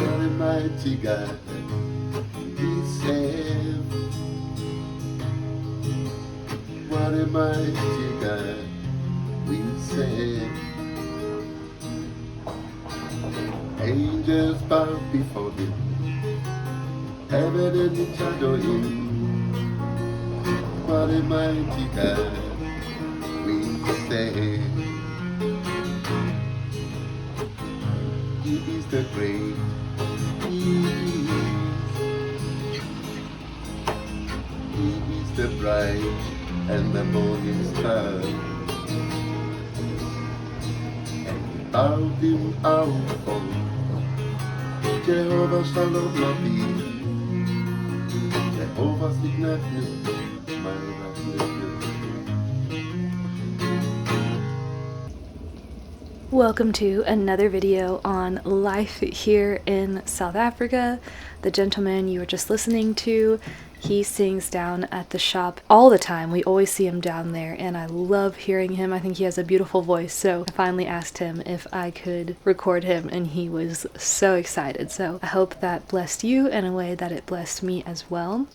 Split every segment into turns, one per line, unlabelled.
What a mighty God we serve. What a mighty God we serve. Angels bow before him, heaven and each adore him. What a mighty God we serve. He is the great, He is the bright and the morning star. And bowed him out for Jehovah Shalom Nabi, Jehovah Signature, my righteousness.
Welcome to another video on life here in South Africa. The gentleman you were just listening to, he sings down at the shop all the time. We always see him down there and I love hearing him. I think he has a beautiful voice, so I finally asked him if I could record him and he was so excited. So I hope that blessed you in a way that it blessed me as well.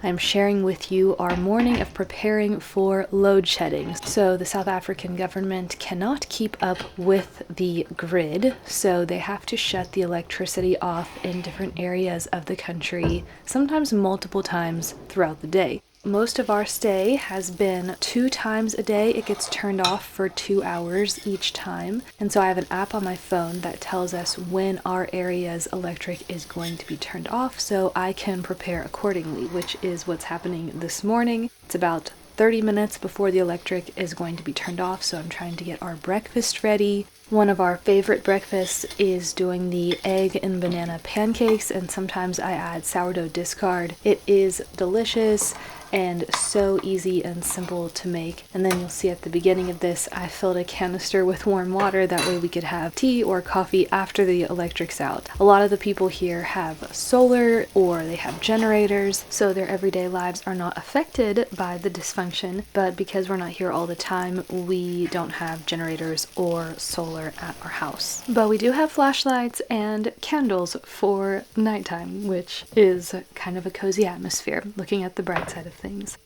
I'm sharing with you our morning of preparing for load shedding. So the South African government cannot keep up with the grid, so they have to shut the electricity off in different areas of the country, sometimes multiple times throughout the day. Most of our stay has been 2 times a day. It gets turned off for 2 hours each time. And so I have an app on my phone that tells us when our area's electric is going to be turned off so I can prepare accordingly, which is what's happening this morning. It's about 30 minutes before the electric is going to be turned off, so I'm trying to get our breakfast ready. One of our favorite breakfasts is doing the egg and banana pancakes, and sometimes I add sourdough discard. It is delicious and so easy and simple to make. And then you'll see at the beginning of this, I filled a canister with warm water. That way we could have tea or coffee after the electric's out. A lot of the people here have solar or they have generators, so their everyday lives are not affected by the dysfunction. But because we're not here all the time, we don't have generators or solar at our house. But we do have flashlights and candles for nighttime, which is kind of a cozy atmosphere, looking at the bright side of things.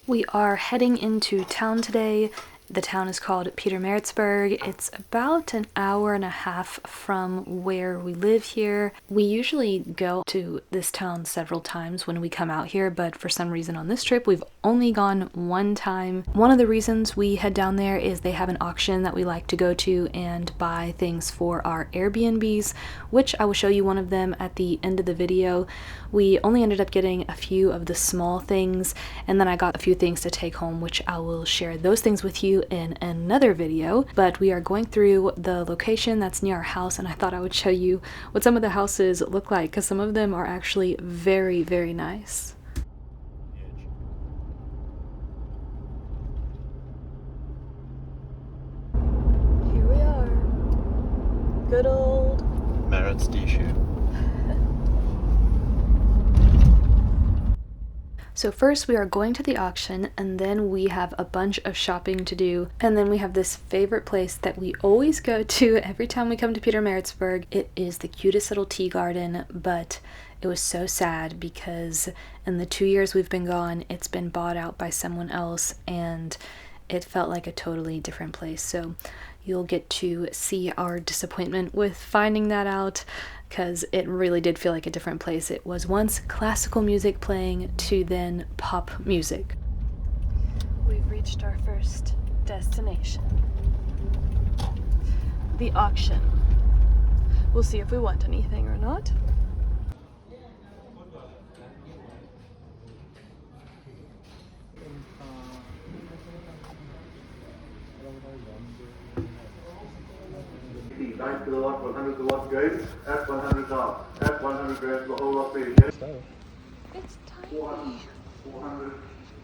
We are heading into town today. The town is called Pietermaritzburg. It's about an hour and a half from where we live here. We usually go to this town several times when we come out here, but for some reason on this trip we've only gone 1 time. One of the reasons we head down there is they have an auction that we like to go to and buy things for our Airbnbs, which I will show you one of them at the end of the video. We only ended up getting a few of the small things, and then I got a few things to take home, which I will share those things with you in another video. But we are going through the location that's near our house, and I thought I would show you what some of the houses look like, because some of them are actually very, very nice. Here we are. Good old
Merritt's D-shoe.
So first we are going to the auction, and then we have a bunch of shopping to do, and then we have this favorite place that we always go to every time we come to Pietermaritzburg. It is the cutest little tea garden, but it was so sad because in the 2 years we've been gone, it's been bought out by someone else, and it felt like a totally different place. So you'll get to see our disappointment with finding that out, because it really did feel like a different place. It was once classical music playing to then pop music. We've reached our first destination. The auction. We'll see if we want anything or not.
Thanks to the lot, 100 the lot goes, at 100 dollars, at 100 grams, the whole lot there.
It's tiny.
400,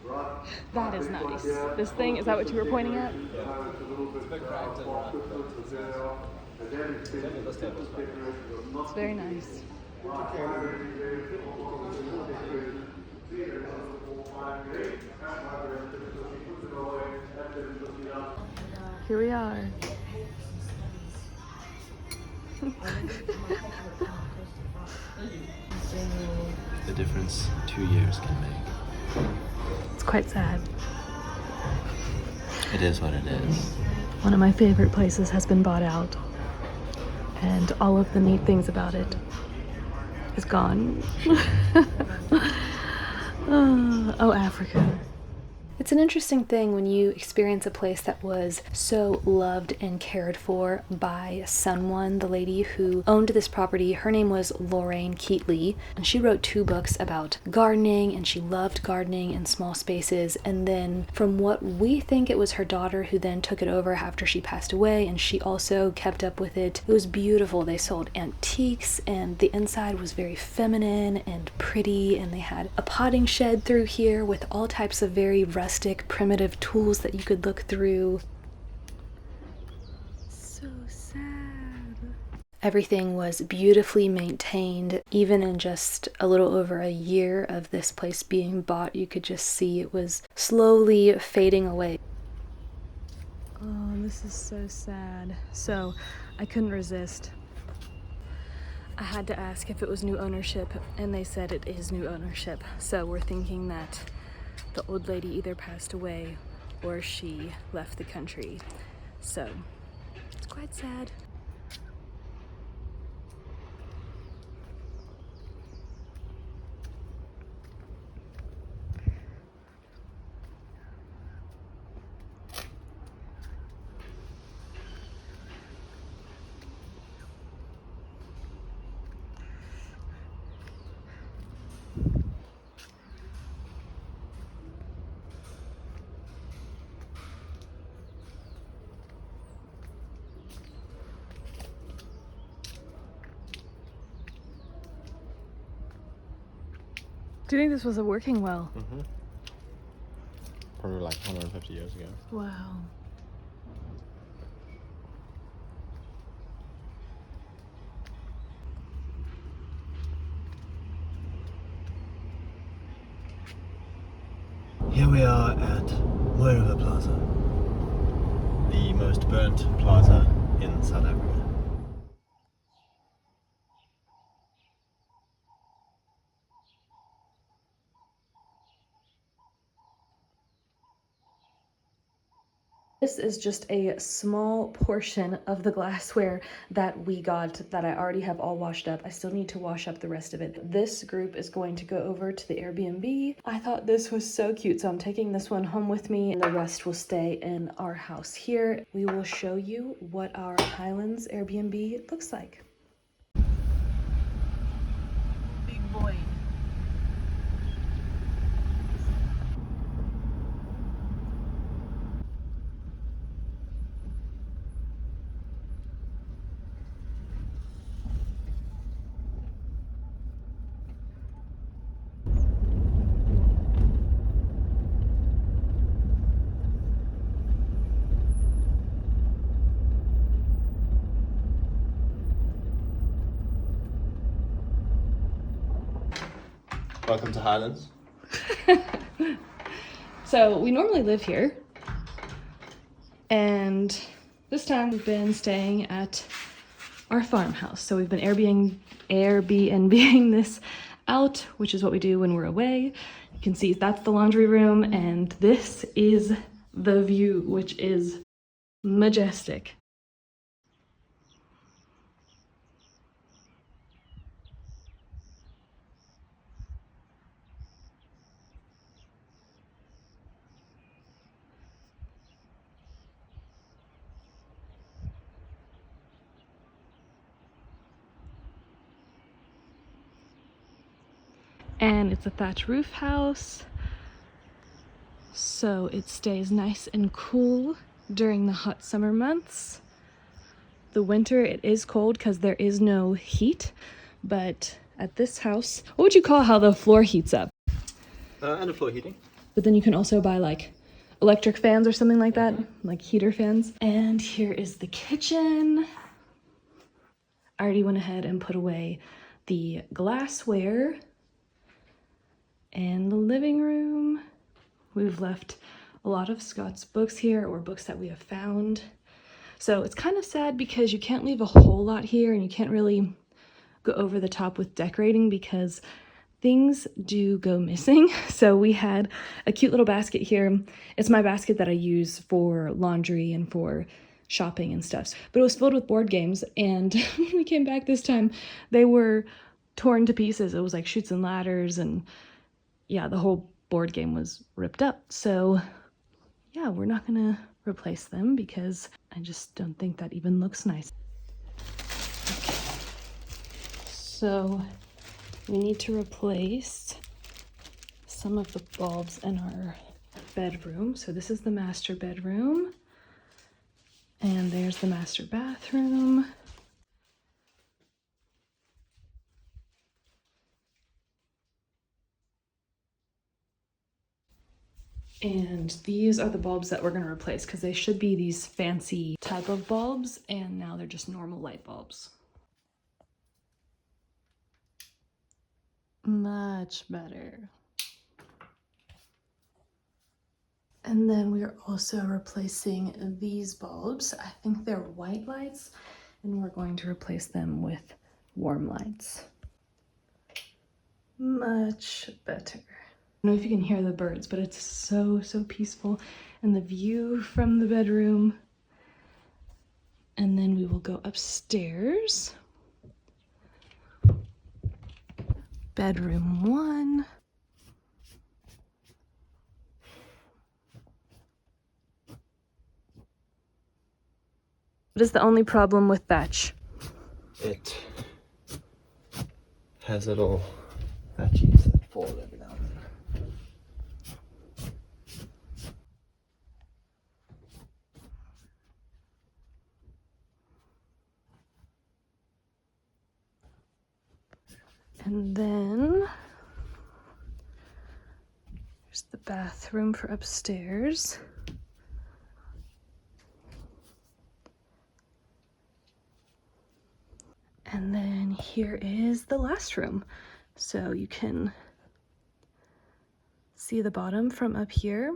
right?
That is nice. This thing, is that what you were pointing at? It's very nice. Here we are.
the difference 2 years can make.
It's quite sad.
It is what it is.
One of my favorite places has been bought out, and all of the neat things about it is gone. Oh, Africa. It's an interesting thing when you experience a place that was so loved and cared for by someone. The lady who owned this property, her name was Lorraine Keatley, and she wrote 2 books about gardening, and she loved gardening in small spaces. And then from what we think, it was her daughter who then took it over after she passed away, and she also kept up with it. It was beautiful. They sold antiques, and the inside was very feminine and pretty, and they had a potting shed through here with all types of very rustic, primitive tools that you could look through. So sad. Everything was beautifully maintained. Even in just a little over a year of this place being bought, you could just see it was slowly fading away. Oh, this is so sad. So I couldn't resist. I had to ask if it was new ownership, and they said it is new ownership. So we're thinking that the old lady either passed away or she left the country. So it's quite sad. Do you think this was working well?
Mm-hmm. Probably like 150 years ago.
Wow.
Here we are at Moira Plaza, the most burnt plaza in South Africa.
This is just a small portion of the glassware that we got that I already have all washed up. I still need to wash up the rest of it. This group is going to go over to the Airbnb. I thought this was so cute, so I'm taking this one home with me, and the rest will stay in our house here. We will show you what our Highlands Airbnb looks like. Big boy.
Welcome to Highlands.
So we normally live here, and this time we've been staying at our farmhouse. So we've been Airbnb-ing this out, which is what we do when we're away. You can see that's the laundry room, and this is the view, which is majestic. And it's a thatch roof house, so it stays nice and cool during the hot summer months. The winter, it is cold because there is no heat, but at this house, what would you call how the floor heats up?
And floor heating.
But then you can also buy like electric fans or something like that, like heater fans. And here is the kitchen. I already went ahead and put away the glassware. And the living room. We've left a lot of Scott's books here, or books that we have found. So it's kind of sad because you can't leave a whole lot here, and you can't really go over the top with decorating because things do go missing. So we had a cute little basket here. It's my basket that I use for laundry and for shopping and stuff. But it was filled with board games, and when we came back this time, they were torn to pieces. It was like Chutes and Ladders, and yeah, the whole board game was ripped up. So yeah, we're not gonna replace them because I just don't think that even looks nice. Okay. So we need to replace some of the bulbs in our bedroom. So this is the master bedroom, and there's the master bathroom. And these are the bulbs that we're going to replace because they should be these fancy type of bulbs, and now they're just normal light bulbs. Much better. And then we are also replacing these bulbs. I think they're white lights, and we're going to replace them with warm lights. Much better. I don't know if you can hear the birds, but it's so peaceful, and the view from the bedroom. And then we will go upstairs. Bedroom 1. What is the only problem with thatch?
It has little thatchies that fall every now and then.
And then there's the bathroom for upstairs. And then here is the last room. So you can see the bottom from up here.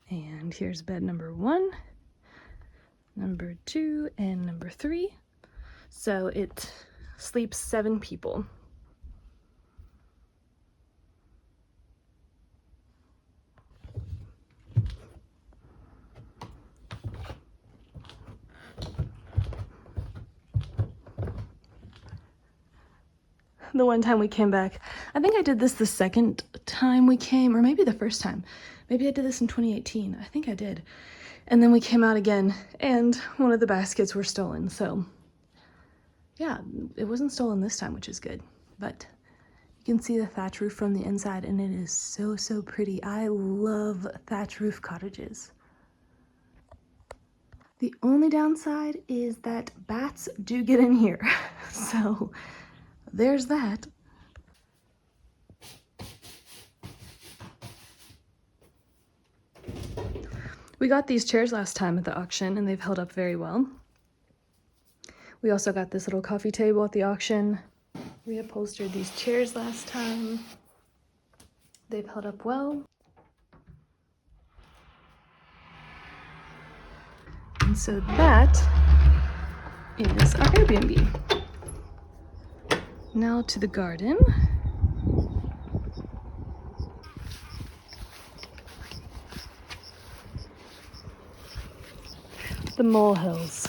And here's bed number 1, number 2, and number 3. So it sleeps 7 people. The one time we came back, I think I did this the second time we came, or maybe the first time. Maybe I did this in 2018. I think I did. And then we came out again, and one of the baskets were stolen. So yeah, it wasn't stolen this time, which is good. But you can see the thatch roof from the inside, and it is so pretty. I love thatch roof cottages. The only downside is that bats do get in here. So there's that. We got these chairs last time at the auction, and they've held up very well. We also got this little coffee table at the auction. We upholstered these chairs last time. They've held up well. And so that is our Airbnb. Now to the garden. The molehills.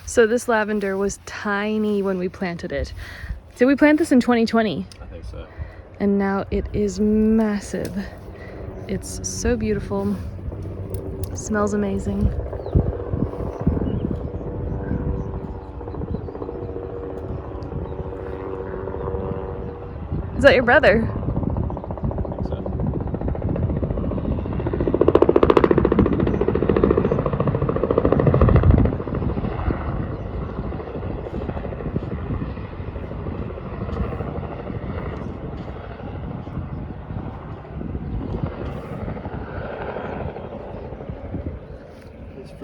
So this lavender was tiny when we planted it. Did we plant this in 2020?
I think so.
And now it is massive. It's so beautiful. Smells amazing. Is that your brother?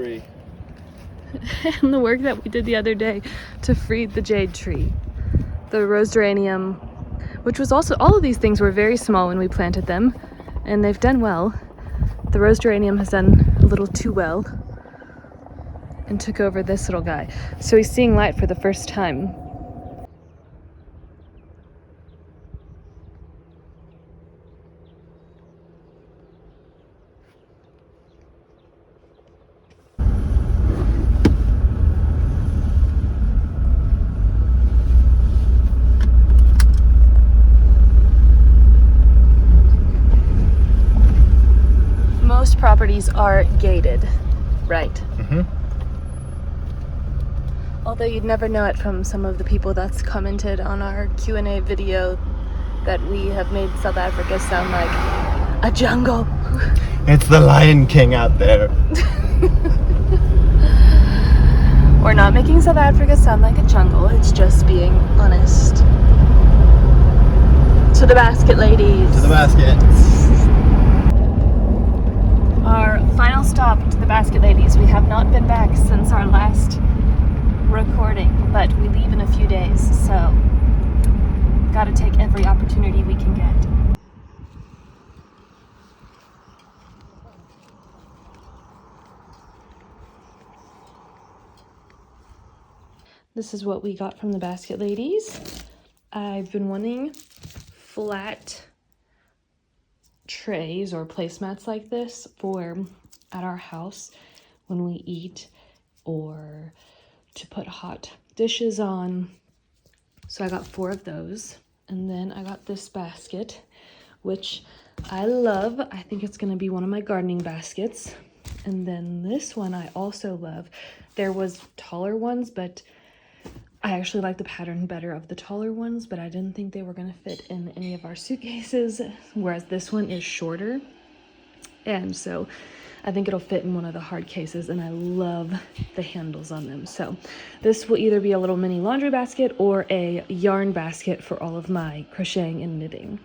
tree.
And the work that we did the other day to feed the jade tree. The rose geranium, which was also, all of these things were very small when we planted them, and they've done well. The rose geranium has done a little too well and took over this little guy. So he's seeing light for the first time. Most properties are gated, right?
Mm-hmm.
Although you'd never know it from some of the people that's commented on our Q&A video that we have made South Africa sound like a jungle.
It's the Lion King out there.
We're not making South Africa sound like a jungle, it's just being honest. To the basket, ladies.
To the basket.
Our final stop to the basket, ladies. We have not been back since our last recording, but we leave in a few days, so gotta take every opportunity we can get. This is what we got from the basket, ladies. I've been wanting flat trays or placemats like this for at our house when we eat or to put hot dishes on. So I got 4 of those, and then I got this basket, which I love. I think it's going to be one of my gardening baskets. And then this one I also love. There was taller ones, but I actually like the pattern better of the taller ones, but I didn't think they were going to fit in any of our suitcases, whereas this one is shorter. And so I think it'll fit in one of the hard cases, and I love the handles on them. So this will either be a little mini laundry basket or a yarn basket for all of my crocheting and knitting.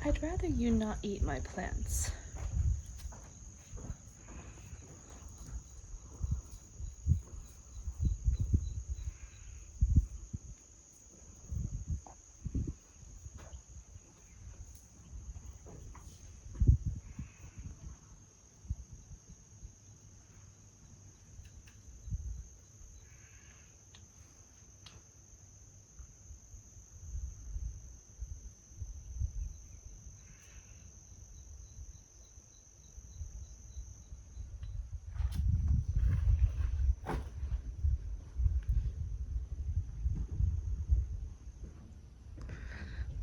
I'd rather you not eat my plants.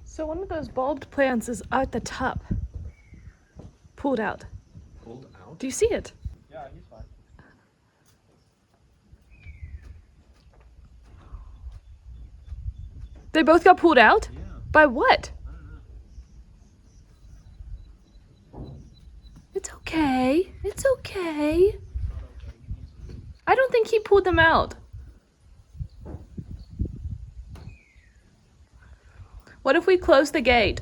So one of those bulbed plants is at the top. Pulled out.
Pulled out?
Do you see it?
Yeah, he's fine.
They both got pulled out?
Yeah.
By what? It's okay. It's okay. I don't think he pulled them out. What if we close the gate?